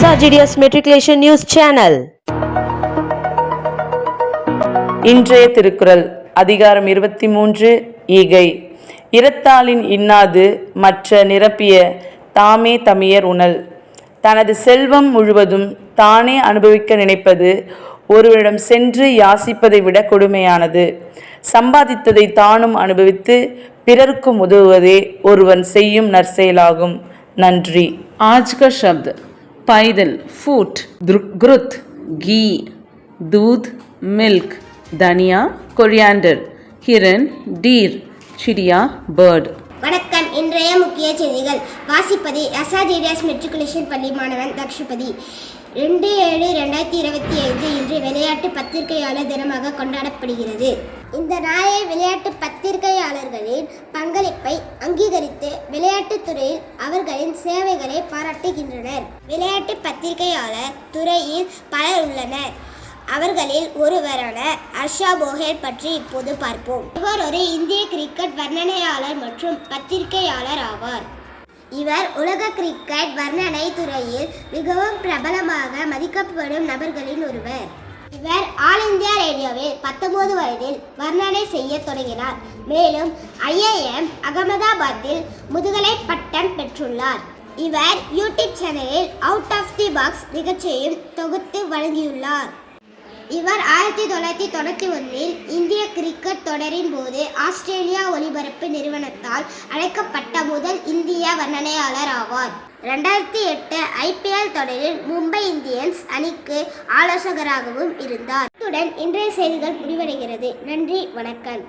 SRGDS Matriculation News Channel. இன்றைய திருக்குறள் அதிகாரம் 23 ஈகை. இரத்தாளின் இன்னாது மற்ற நிரப்பிய தாமே தமியர் உணல். தனது செல்வம் முழுவதும் தானே அனுபவிக்க நினைப்பது ஒருவரிடம் சென்று யாசிப்பதை விட கொடுமையானது. சம்பாதித்ததை தானும் அனுபவித்து பிறருக்கும் உதவுவதே ஒருவன் செய்யும் நற்செயலாகும். நன்றி. आज का शब्द पैदल फूट, ग्रुत घी, दूध मिल्क, धनिया कोरिएंडर, हिरन डीर, चिड़िया बर्ड. வணக்கம். இன்றைய முக்கிய செய்திகள் வாசிப்பது SRGDS மெட்ரிகுலேஷன் பள்ளி மாணவன் தக்ஷபதி. 2/7/2025 இன்று விளையாட்டு பத்திரிகையாளர் தினமாக கொண்டாடப்படுகிறது. இந்த நாளை விளையாட்டு பத்திரிகையாளர்களின் பங்களிப்பை அங்கீகரித்து விளையாட்டுத் துறையில் அவர்களின் சேவைகளை பாராட்டுகின்றனர். விளையாட்டு பத்திரிகையாளர் துறையில் பலர் உள்ளனர். அவர்களில் ஒருவரான ஹர்ஷா போகேல் பற்றி இப்போது பார்ப்போம். இவர் ஒரு இந்திய கிரிக்கெட் வர்ணனையாளர் மற்றும் பத்திரிகையாளர் ஆவார். இவர் உலக கிரிக்கெட் வர்ணனை துறையில் மிகவும் பிரபலமாக மதிக்கப்படும் நபர்களில் ஒருவர். இவர் ஆல் இந்தியா ரேடியோவில் 19 வயதில் வர்ணனை செய்ய தொடங்கினார். மேலும் IIM அகமதாபாத்தில் முதுகலை பட்டம் பெற்றுள்ளார். இவர் யூடியூப் சேனலில் அவுட் ஆஃப் தி பாக்ஸ் நிகழ்ச்சியையும் தொகுத்து வழங்கியுள்ளார். இவர் 1991 இந்திய கிரிக்கெட் தொடரின் போது ஆஸ்திரேலியா ஒலிபரப்பு நிறுவனத்தால் அழைக்கப்பட்ட முதல் இந்திய வர்ணனையாளர் ஆவார். 2008 IPL தொடரில் மும்பை இந்தியன்ஸ் அணிக்கு ஆலோசகராகவும் இருந்தார். இத்துடன் இன்றைய செய்திகள் முடிவடைகிறது. நன்றி, வணக்கம்.